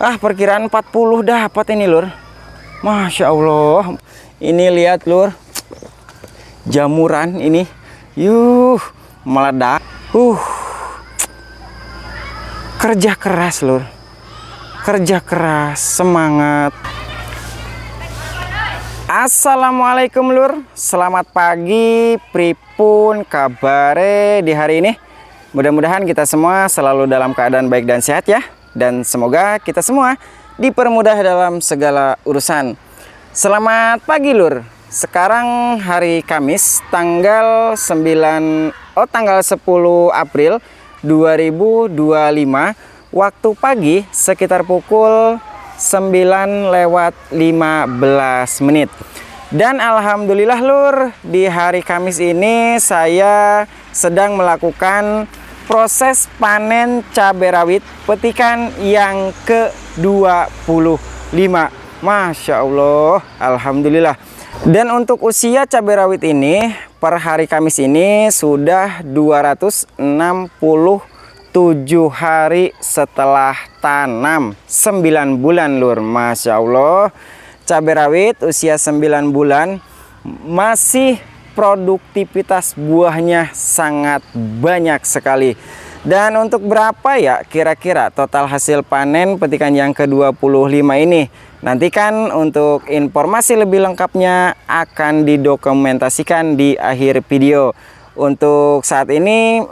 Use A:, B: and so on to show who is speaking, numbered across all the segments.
A: Perkiraan 40 dapat ini lur. Masya Allah. Ini lihat lur, jamuran ini, meledak. Kerja keras lur, kerja keras, semangat. Assalamualaikum lur, selamat pagi, pripun kabare di hari ini. Mudah-mudahan kita semua selalu dalam keadaan baik dan sehat ya. Dan semoga kita semua dipermudah dalam segala urusan. Selamat pagi lur. Sekarang hari Kamis tanggal 10 April 2025. Waktu pagi sekitar pukul 9:15. Dan alhamdulillah lur, di hari Kamis ini saya sedang melakukan proses panen cabai rawit petikan yang ke-25. Masya Allah, alhamdulillah. Dan untuk usia cabai rawit ini per hari Kamis ini sudah 267 hari setelah tanam, 9 bulan lur. Masya Allah, cabai rawit usia 9 bulan masih produktivitas buahnya sangat banyak sekali. Dan untuk berapa ya kira-kira total hasil panen petikan yang ke-25 ini? Nantikan untuk informasi lebih lengkapnya akan didokumentasikan di akhir video. Untuk saat ini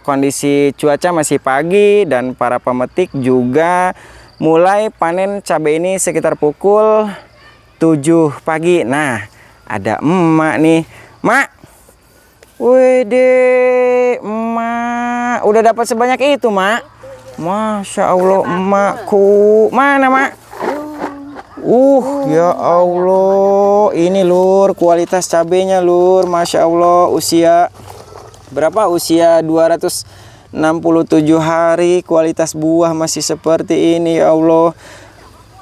A: kondisi cuaca masih pagi dan para pemetik juga mulai panen cabai ini sekitar pukul 7 pagi. Nah, ada emak nih. Mak, wede, emak, udah dapat sebanyak itu, mak? Masya Allah, emakku. Mana, mak? Ya Allah, ini lur, kualitas cabenya lur, Masya Allah. Usia berapa? Usia 267 hari, kualitas buah masih seperti ini, ya Allah.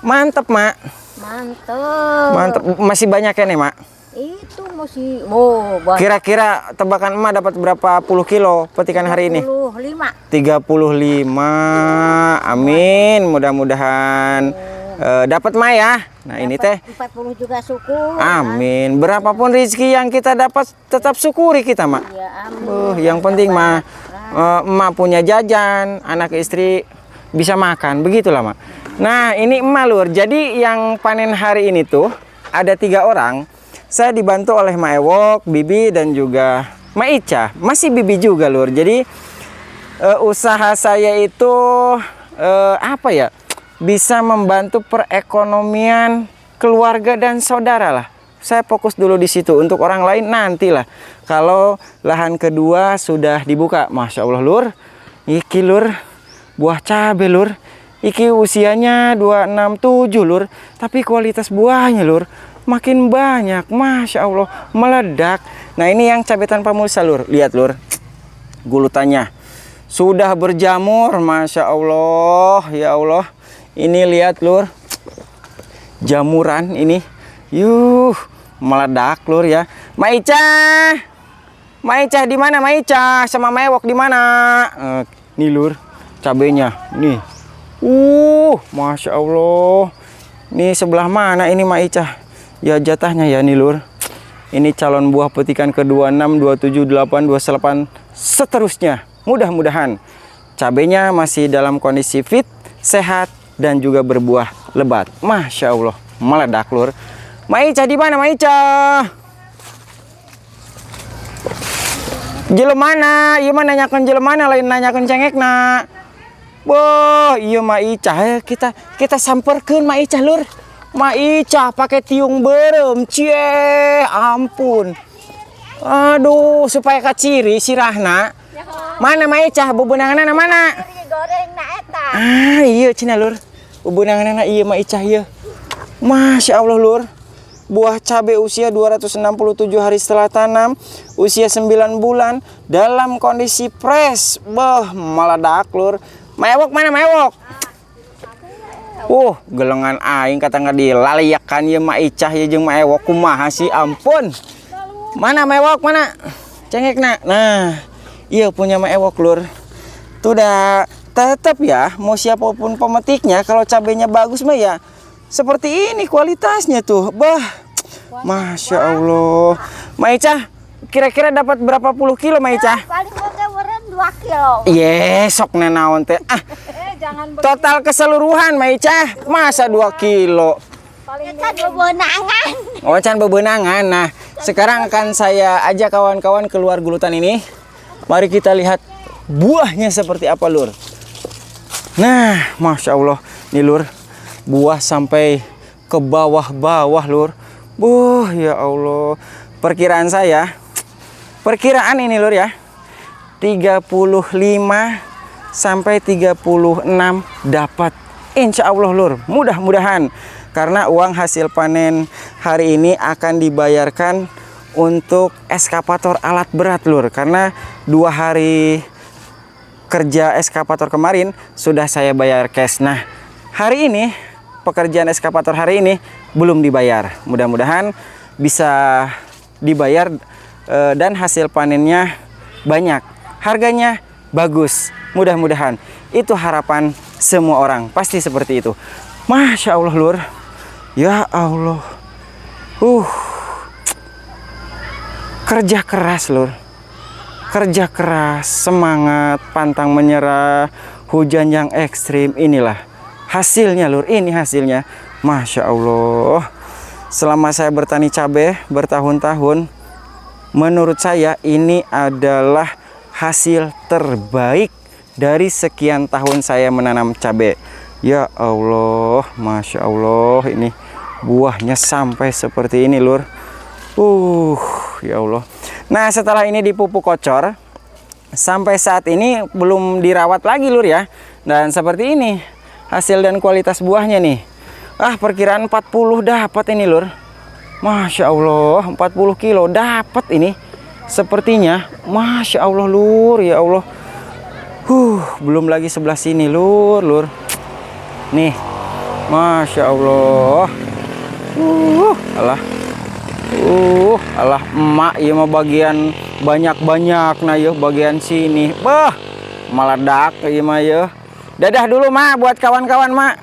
A: Mantap, mak. Mantap. Masih banyak ya nih, mak?
B: Itu masih
A: kira-kira tebakan emak dapat berapa puluh kilo petikan hari ini? 35. Amin, mudah-mudahan dapat emak ya. Nah, ini teh
B: 40 juga syukur.
A: Amin. Berapapun rezeki yang kita dapat tetap syukuri kita, mak.
B: Ya, amin.
A: Yang penting mah emak punya jajan, anak istri bisa makan, begitulah mak. Nah, ini emak lur. Jadi yang panen hari ini tuh ada 3 orang. Saya dibantu oleh Mak Ewok, Bibi, dan juga Mak Ica. Masih Bibi juga lur. Jadi usaha saya itu apa ya, bisa membantu perekonomian keluarga dan saudara lah. Saya fokus dulu di situ. Untuk orang lain nantilah kalau lahan kedua sudah dibuka. Masya Allah lur, iki lur, buah cabai lur. Iki usianya 267 lur, tapi kualitas buahnya lur makin banyak, Masya Allah, meledak. Nah, ini yang cabai tanpa mulsa lur. Lihat lur, gulutannya sudah berjamur, Masya Allah, ya Allah. Ini lihat lur, jamuran ini, meledak lur ya. Maica di mana Maica? Sama Mewok di mana? Nih lur, cabenya nih. Masya Allah. Ini sebelah mana ini Maica? Ya jatahnya ya nih lur. Ini calon buah petikan ke-26, 27, 8, 28 seterusnya. Mudah-mudahan cabenya masih dalam kondisi fit, sehat, dan juga berbuah lebat. Masya Allah, meledak lur. Maica di mana Maica? Jelemana? Iya mah nanyakan jelemana lain nanyakan cengek nak. Boh, iya Maica, kita samperkeun Maica lur. Maica pakai tiung berem, ampun. Aduh, supaya kaciri sirahna. Mana Maica, bebenanganna mana? Iya cina lur. Bebenanganna iya Maica iya. Masya Allah lur. Buah cabai usia 267 hari setelah tanam, usia 9 bulan, dalam kondisi fresh. Meledak lur. Mewok mana Mewok? Gelengan aing kata nggak dilaliakan ya Maica ya jeung Mewok kumaha sih, ampun. Mana Mewok mana? Cengek nak. Nah, iya punya Mewok lur. Tuh udah tetap ya, mau siapapun pemetiknya, kalau cabenya bagus mah ya seperti ini kualitasnya tuh. Bah, Masya Allah. Maica, kira-kira dapat berapa puluh kilo Maica?
B: Paling boga weren 2 kilo.
A: Sok nenaon teh.
B: Jangan
A: Total keseluruhan Maica, masa 2 kilo?
B: kita bebenangan.
A: Oh, can bebenangan. Nah, sekarang akan saya ajak kawan-kawan keluar gulutan ini. Mari kita lihat buahnya seperti apa, Lur. Nah, Masya Allah. Nih, Lur. Buah sampai ke bawah-bawah, Lur. Ya Allah. Perkiraan saya, perkiraan ini, Lur ya. 35 sampai 36 dapat. Insya Allah, Lur. Mudah-mudahan. Karena uang hasil panen hari ini akan dibayarkan untuk eskavator alat berat, Lur. Karena 2 hari kerja eskavator kemarin sudah saya bayar cash. Nah, hari ini pekerjaan eskavator hari ini belum dibayar. Mudah-mudahan bisa dibayar dan hasil panennya banyak. Harganya bagus. Mudah-mudahan. Itu harapan semua orang. Pasti seperti itu. Masya Allah, Lur. Ya Allah. Kerja keras, Lur. Kerja keras, semangat, pantang menyerah, hujan yang ekstrim. Inilah hasilnya, Lur. Ini hasilnya. Masya Allah. Selama saya bertani cabai bertahun-tahun, menurut saya ini adalah hasil terbaik dari sekian tahun saya menanam cabai. Ya Allah, Masya Allah. Ini buahnya sampai seperti ini, Lur. Ya Allah. Nah, setelah ini dipupuk kocor, sampai saat ini belum dirawat lagi, Lur ya. Dan seperti ini hasil dan kualitas buahnya nih. Perkiraan 40 dapat ini, Lur. Masya Allah, 40 kilo dapat ini. Sepertinya, Masya Allah, Lur. Ya Allah. Belum lagi sebelah sini, Lur. Nih, Masya Allah. Alah emak ya mah bagian banyak-banyak nah ya bagian sini. Meledak ya mah ya. Dadah dulu mak buat kawan-kawan mak.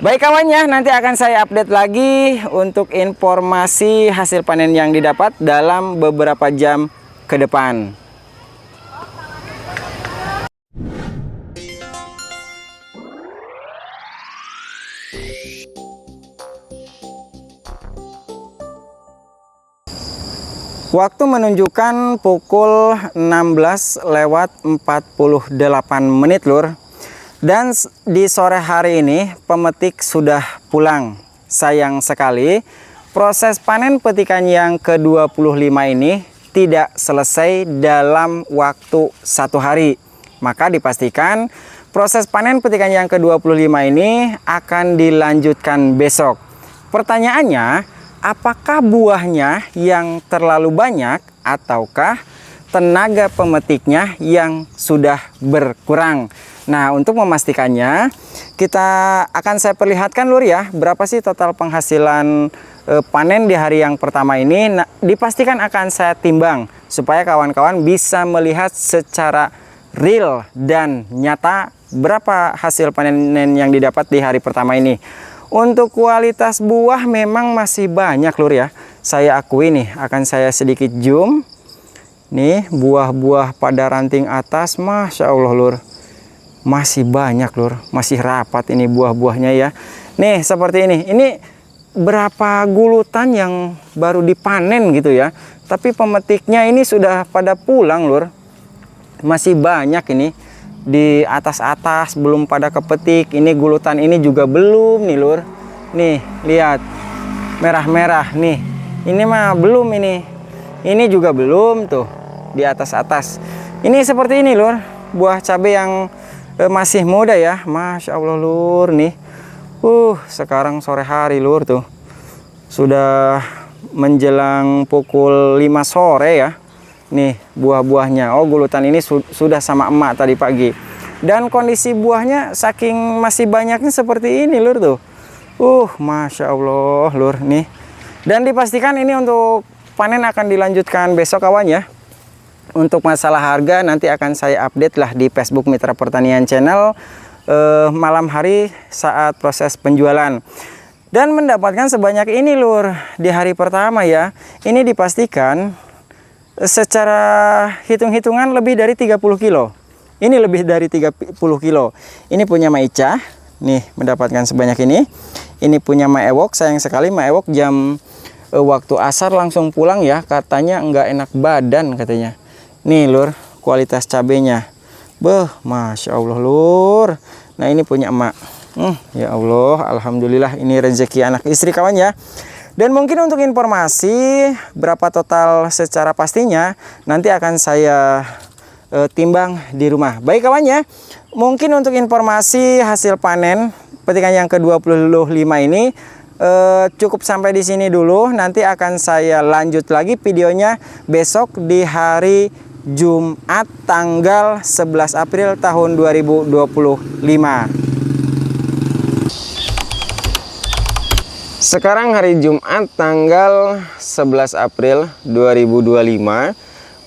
A: Baik kawannya, nanti akan saya update lagi untuk informasi hasil panen yang didapat dalam beberapa jam ke depan. Waktu menunjukkan pukul 16:48 Lur. Dan di sore hari ini pemetik sudah pulang. Sayang sekali proses panen petikan yang ke-25 ini tidak selesai dalam waktu 1 hari. Maka dipastikan proses panen petikan yang ke-25 ini akan dilanjutkan besok. Pertanyaannya, apakah buahnya yang terlalu banyak ataukah tenaga pemetiknya yang sudah berkurang? Nah, untuk memastikannya kita akan saya perlihatkan Lur ya, berapa sih total penghasilan panen di hari yang pertama ini. Nah, dipastikan akan saya timbang supaya kawan-kawan bisa melihat secara real dan nyata berapa hasil panen yang didapat di hari pertama ini. Untuk kualitas buah memang masih banyak Lur ya. Saya akui nih, akan saya sedikit zoom. Nih buah-buah pada ranting atas, Masya Allah Lur. Masih banyak Lur, masih rapat ini buah-buahnya ya. Nih seperti ini. Ini berapa gulutan yang baru dipanen gitu ya. Tapi pemetiknya ini sudah pada pulang Lur. Masih banyak ini. Di atas-atas belum pada kepetik. Ini gulutan ini juga belum nih Lur. Nih lihat merah-merah nih. Ini mah belum ini. Ini juga belum tuh di atas-atas. Ini seperti ini Lur. Buah cabai yang masih muda ya. Masya Allah Lur nih. Sekarang sore hari Lur tuh. Sudah menjelang pukul 5 sore ya. Nih buah-buahnya. Gulutan ini sudah sama emak tadi pagi. Dan kondisi buahnya saking masih banyaknya seperti ini Lur tuh. Masya Allah Lur nih. Dan dipastikan ini untuk panen akan dilanjutkan besok kawan ya. Untuk masalah harga nanti akan saya update lah di Facebook Mitra Pertanian Channel malam hari saat proses penjualan. Dan mendapatkan sebanyak ini lur di hari pertama ya. Ini dipastikan secara hitung-hitungan lebih dari 30 kilo. Ini lebih dari 30 kilo. Ini punya Maica. Nih mendapatkan sebanyak ini. Ini punya Maewok, sayang sekali Maewok jam waktu asar langsung pulang ya, katanya nggak enak badan katanya. Nih lur, kualitas cabenya, beh, masya Allah lur. Nah ini punya emak. Ya Allah, alhamdulillah ini rezeki anak istri kawan ya. Dan mungkin untuk informasi berapa total secara pastinya nanti akan saya timbang di rumah. Baik kawan ya, mungkin untuk informasi hasil panen petikan yang ke-25 ini cukup sampai di sini dulu. Nanti akan saya lanjut lagi videonya besok di hari Jumat tanggal 11 April tahun 2025. Sekarang hari Jumat tanggal 11 April 2025.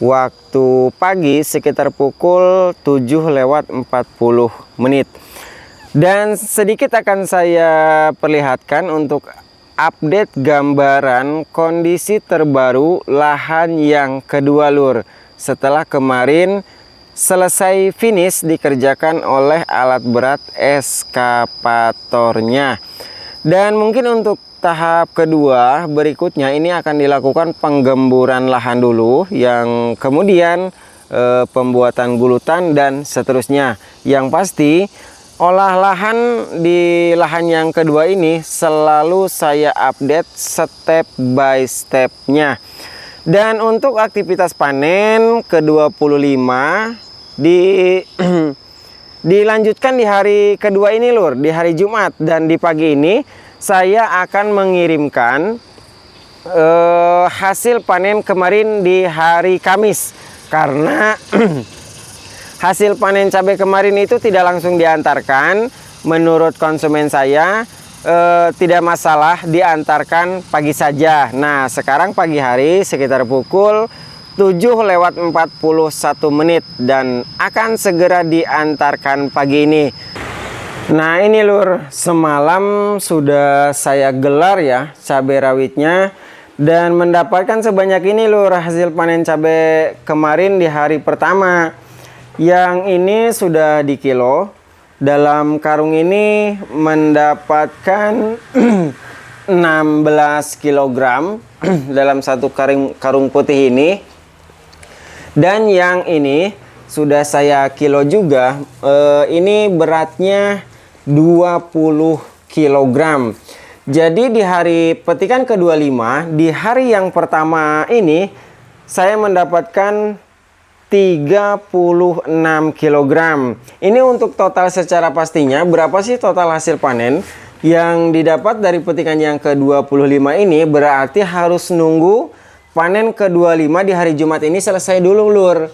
A: Waktu pagi sekitar pukul 7:40. Dan sedikit akan saya perlihatkan untuk update gambaran kondisi terbaru lahan yang kedua lur. Setelah kemarin selesai finish dikerjakan oleh alat berat eskavatornya. Dan mungkin untuk tahap kedua berikutnya ini akan dilakukan penggemburan lahan dulu, yang kemudian pembuatan gulutan dan seterusnya. Yang pasti olah lahan di lahan yang kedua ini selalu saya update step by stepnya. Dan untuk aktivitas panen ke-25 dilanjutkan di hari kedua ini lur, di hari Jumat. Dan di pagi ini saya akan mengirimkan hasil panen kemarin di hari Kamis. Karena hasil panen cabai kemarin itu tidak langsung diantarkan. Menurut konsumen saya tidak masalah diantarkan pagi saja. Nah sekarang pagi hari sekitar pukul 7:41 dan akan segera diantarkan pagi ini. Nah ini lur, semalam sudah saya gelar ya cabai rawitnya. Dan mendapatkan sebanyak ini lur hasil panen cabai kemarin di hari pertama. Yang ini sudah di kilo. Dalam karung ini mendapatkan 16 kg dalam satu karung putih ini. Dan yang ini sudah saya kilo juga. Ini beratnya 20 kg. Jadi di hari petikan ke-25, di hari yang pertama ini saya mendapatkan 36 kg. Ini untuk total secara pastinya berapa sih total hasil panen yang didapat dari petikan yang ke-25 ini, berarti harus nunggu panen ke-25 di hari Jumat ini selesai dulu lur.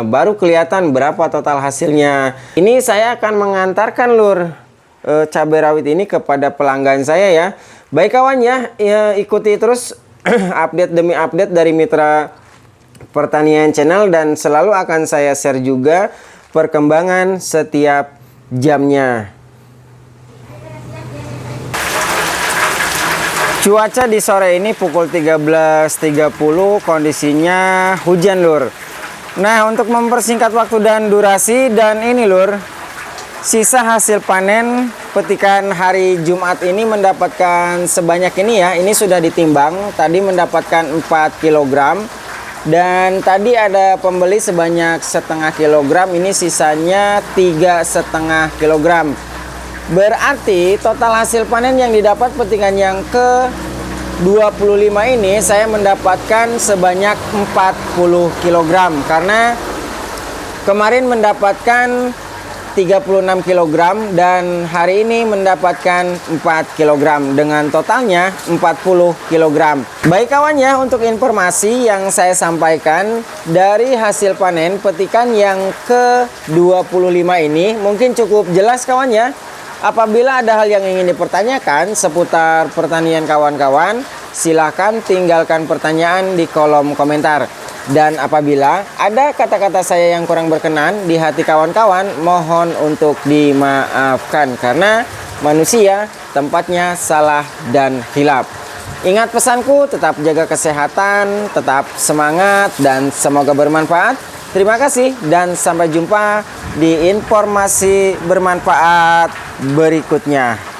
A: Baru kelihatan berapa total hasilnya. Ini saya akan mengantarkan lur cabai rawit ini kepada pelanggan saya ya. Baik kawan ya, ikuti terus update demi update dari Mitra Pertanian Channel, dan selalu akan saya share juga perkembangan setiap jamnya. Cuaca di sore ini pukul 13.30 kondisinya hujan lur. Nah untuk mempersingkat waktu dan durasi, dan ini lur, sisa hasil panen petikan hari Jumat ini mendapatkan sebanyak ini ya. Ini sudah ditimbang, tadi mendapatkan 4 kg. Dan tadi ada pembeli sebanyak setengah kilogram, ini sisanya 3,5 kg. Berarti total hasil panen yang didapat petikan yang ke-25 ini saya mendapatkan sebanyak 40 kg. Karena kemarin mendapatkan 36 kg dan hari ini mendapatkan 4 kg dengan totalnya 40 kg. Baik kawan ya, untuk informasi yang saya sampaikan dari hasil panen petikan yang ke-25 ini mungkin cukup jelas kawan ya. Apabila ada hal yang ingin dipertanyakan seputar pertanian kawan-kawan, silahkan tinggalkan pertanyaan di kolom komentar. Dan apabila ada kata-kata saya yang kurang berkenan di hati kawan-kawan, mohon untuk dimaafkan karena manusia tempatnya salah dan hilaf. Ingat pesanku, tetap jaga kesehatan, tetap semangat, dan semoga bermanfaat. Terima kasih dan sampai jumpa di informasi bermanfaat berikutnya.